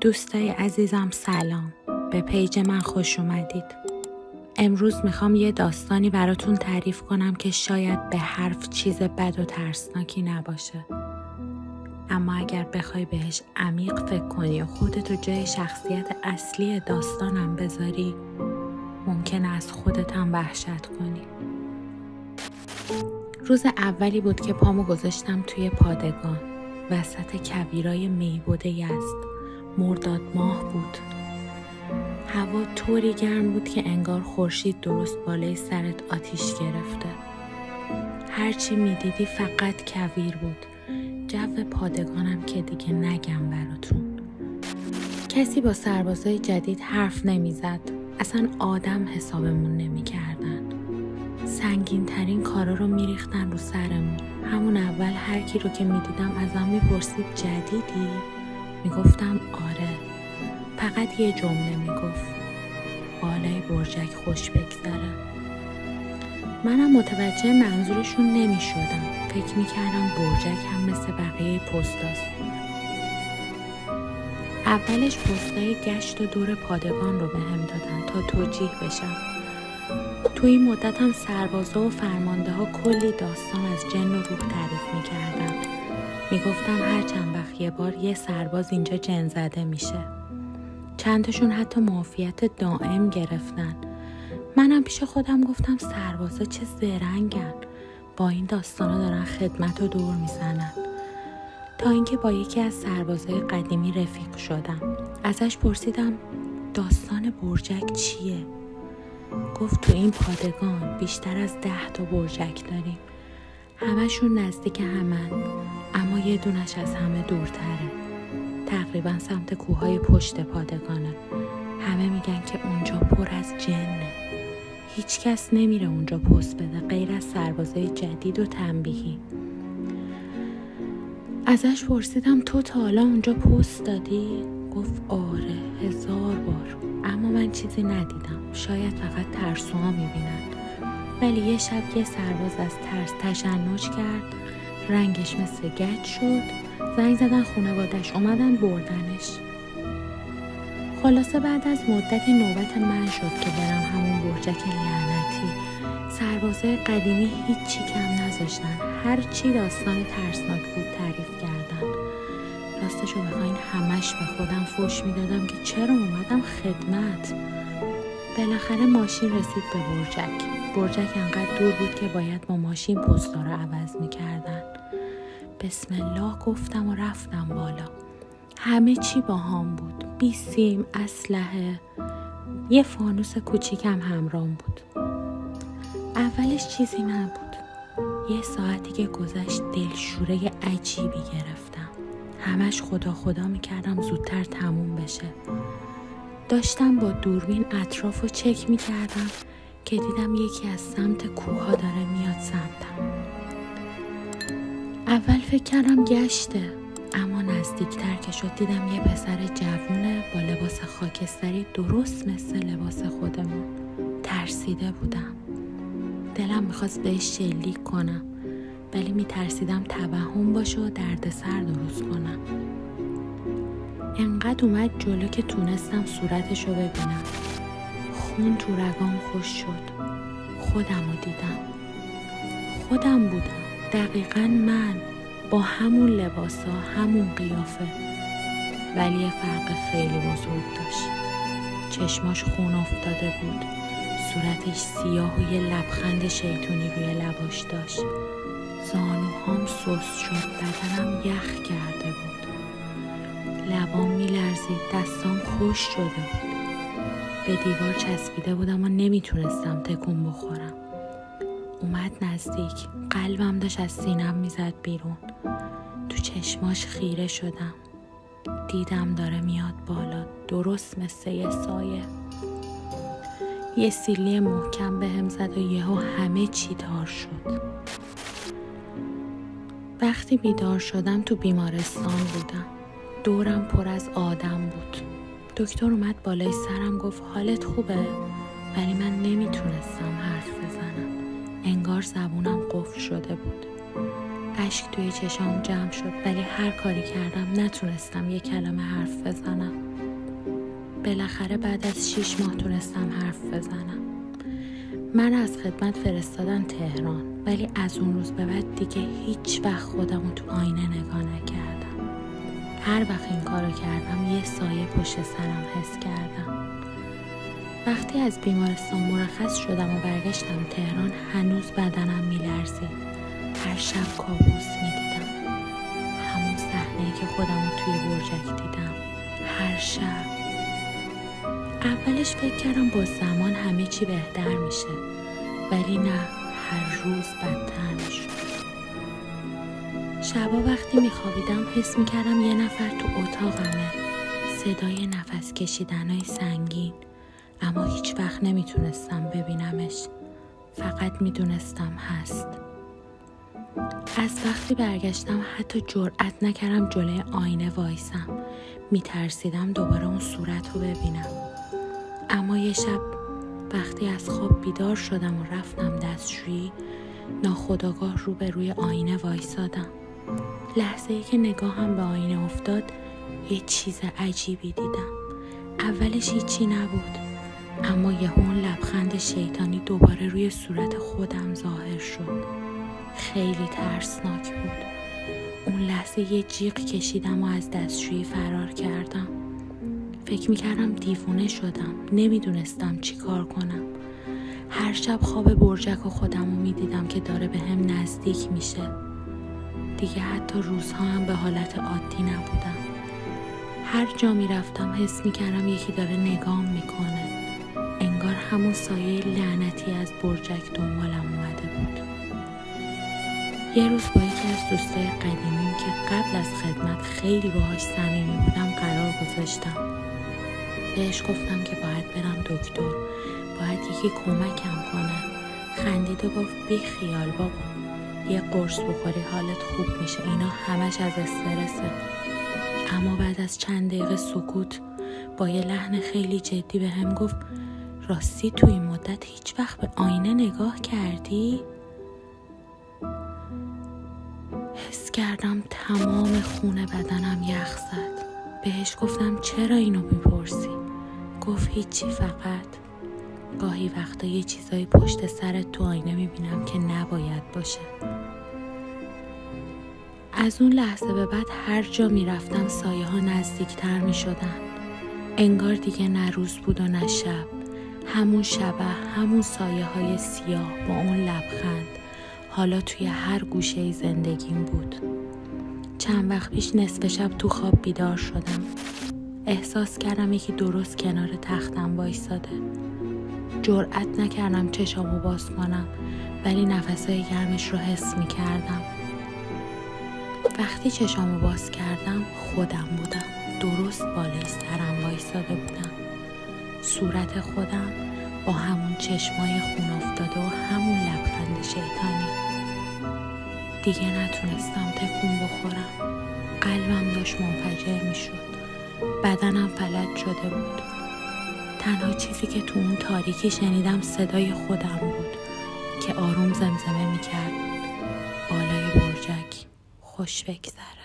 دوستای عزیزم سلام، به پیج من خوش اومدید. امروز میخوام یه داستانی براتون تعریف کنم که شاید به حرف چیز بد و ترسناکی نباشه، اما اگر بخوای بهش عمیق فکر کنی و خودتو جای شخصیت اصلی داستانم بذاری، ممکنه از خودت هم وحشت کنی. روز اولی بود که پامو گذاشتم توی پادگان وسط کویرای میبد یزد. مرداد ماه بود. هوا طوری گرم بود که انگار خورشید درست بالای سرت آتیش گرفته. هرچی میدیدی فقط کویر بود. جو پادگانم که دیگه نگم براتون. کسی با سربازای جدید حرف نمیزد. اصلا آدم حسابمون نمیکردن. سنگین ترین کارا رو میریختن رو سرمون. همون اول هر کی رو که میدیدم ازم میپرسید جدیدی؟ میگفتم آره. فقط یه جمله میگفت: بالای برجک خوش بگذره. منم متوجه منظورشون نمیشدم. فکر میکردم برجک هم مثل بقیه پستاست. اولش پستای گشت و دور پادگان رو بهم دادن تا توجیه بشم. تو این مدت هم سربازا و فرمانده ها کلی داستان از جن و روح تعریف میکردن. میگفتن هر چند وقت یه بار یه سرباز اینجا جن زده میشه. چندتاشون حتی معافیت دائم گرفتن. منم پیش خودم گفتم سربازا چه زرنگن، با این داستانا دارن خدمت رو دور میزنن. تا اینکه با یکی از سربازای قدیمی رفیق شدم. ازش پرسیدم داستان برجک چیه؟ گفت تو این پادگان بیشتر از 10 تا برجک داریم. همشون نزدیک همن، اما یه دونش از همه دورتره. تقریبا سمت کوههای پشت پادگانه. همه میگن که اونجا پر از جنه. هیچ کس نمیره اونجا پست بده غیر از سربازای جدید و تنبیهی. ازش پرسیدم تو تا حالا اونجا پست دادی؟ گفت آره 1000 بار، اما من چیزی ندیدم. شاید فقط ترسوها میبینن. ولی یه شب یه سرباز از ترس تشنج کرد، رنگش مثل گچ شد. زنگ زدن خانواده‌اش اومدن بردنش. خلاصه بعد از مدتی نوبت من شد که برم همون برجک لعنتی. سربازای قدیمی هیچی کم نذاشتن. هر چی داستان ترسناک بود تعریف کردن. راستشو بخواین همش به خودم فوش میدادم که چرا اومدم خدمت. بالاخره ماشین رسید به برجک انقدر دور بود که باید با ماشین پستا رو عوض میکردن. بسم الله گفتم و رفتم بالا. همه چی با هم بود. بیسیم، اسلحه، یه فانوس کوچیکم همراهم بود. اولش چیزی نبود. یه ساعتی که گذشت دلشوره عجیبی گرفتم. همش خدا میکردم زودتر تموم بشه. داشتم با دوربین اطراف رو چک میکردم که دیدم یکی از سمت کوها داره میاد سمتم. اول فکر کردم گشته، اما نزدیکتر که شد دیدم یه پسر جوونه با لباس خاکستری درست مثل لباس خودمون. ترسیده بودم. دلم میخواست بهش شلیک کنم، ولی میترسیدم توهم باشه و دردسر درست کنم. انقدر اومد جلو که تونستم صورتشو ببینم. خون تو رگام خوش شد. خودم رو دیدم. خودم بودم. دقیقاً من، با همون لباسا، همون قیافه. ولی یه فرق خیلی بزرگ داشت. چشماش خون افتاده بود. صورتش سیاه و یه لبخند شیطونی روی لباش داشت. زانوهام سست شد. بدنم یخ کرده بود. لبام میلرزید. دستام خوش شده بود. به دیوار چسبیده بودم و نمیتونستم تکون بخورم. اومد نزدیک. قلبم داشت از سینم میزد بیرون. تو چشماش خیره شدم. دیدم داره میاد بالا، درست مثل یه سایه. یه سیلی محکم بهم زد و یهو همه چی تار شد. وقتی بیدار شدم تو بیمارستان بودم. دورم پر از آدم بود. دکتر اومد بالای سرم گفت حالت خوبه؟ ولی من نمیتونستم حرف بزنم. انگار زبونم قفل شده بود. اشک توی چشام جمع شد، ولی هر کاری کردم نتونستم یه کلمه حرف بزنم. بالاخره بعد از 6 ماه تونستم حرف بزنم. من از خدمت فرستادن تهران، ولی از اون روز به بعد دیگه هیچ وقت خودمو تو آینه نگاه نکردم. هر وقت این کارو کردم یه سایه پشت سرم حس کردم. وقتی از بیمارستان مرخص شدم و برگشتم تهران هنوز بدنم میلرزید. هر شب کابوس میدیدم. همون صحنه‌ای که خودمو توی برجک دیدم. هر شب. اولش فکر کردم با زمان همه چی بهتر میشه، ولی نه، هر روز بدتر میشد. شبا وقتی میخوابیدم حس میکردم یه نفر تو اتاقمه. صدای نفس کشیدنای سنگین، اما هیچ وقت نمیتونستم ببینمش. فقط میدونستم هست. از وقتی برگشتم حتی جرئت نکردم جلوی آینه وایسم. میترسیدم دوباره اون صورت رو ببینم. اما یه شب وقتی از خواب بیدار شدم و رفتم دستشویی، ناخودآگاه روبروی آینه وایسادم. لحظه‌ای که نگاهم به آینه افتاد یه چیز عجیبی دیدم. اولش هیچی نبود، اما یهو اون لبخند شیطانی دوباره روی صورت خودم ظاهر شد. خیلی ترسناک بود. اون لحظه یه جیغ کشیدم و از دستشویی فرار کردم. فکر میکردم دیوونه شدم. نمیدونستم چی کار کنم. هر شب خواب برجک و خودم رو میدیدم که داره به هم نزدیک میشه. دیگه حتی روزها هم به حالت عادی نبودم. هر جا میرفتم حس میکردم یکی داره نگام میکنه. انگار همون سایه لعنتی از برجک دنبالم اومده بود. یه روز با یکی از دوستای قدیمیم که قبل از خدمت خیلی باهاش صمیمی بودم قرار گذاشتم. بهش گفتم که باید برم دکتر، باید یکی کمکم کنه. خندید و گفت بی خیال بابا، یه قرص بخوری حالت خوب میشه، اینا همش از استرسه. اما بعد از چند دقیقه سکوت با یه لحن خیلی جدی به هم گفت راستی تو این مدت هیچ وقت به آینه نگاه کردی؟ حس کردم تمام خون بدنم یخ زد. بهش گفتم چرا اینو میپرسی؟ گفت هیچی، فقط گاهی وقتا یه چیزایی پشت سرت تو آینه میبینم که نباید باشه. از اون لحظه به بعد هر جا میرفتم سایه ها نزدیکتر میشدن. انگار دیگه نه روز بود و نه شب. همون شبه، همون سایه های سیاه با اون لبخند حالا توی هر گوشه زندگیم بود. چند وقت پیش نصف شب تو خواب بیدار شدم. احساس کردم یکی درست کنار تختم وایساده. جرئت نکردم چشامو باز کنم، ولی نفسای گرمش رو حس می‌کردم. وقتی چشامو باز کردم خودم بودم. درست بالای سرم وایساده بودم. صورت خودم با همون چشمای خون افتاده و همون لبخند شیطانی. دیگه نتونستم تکون بخورم. قلبم داشت منفجر میشد. بدنم فلج شده بود. تنها چیزی که تو اون تاریکی شنیدم صدای خودم بود که آروم زمزمه میکرد بالای برجک خوش بگذره.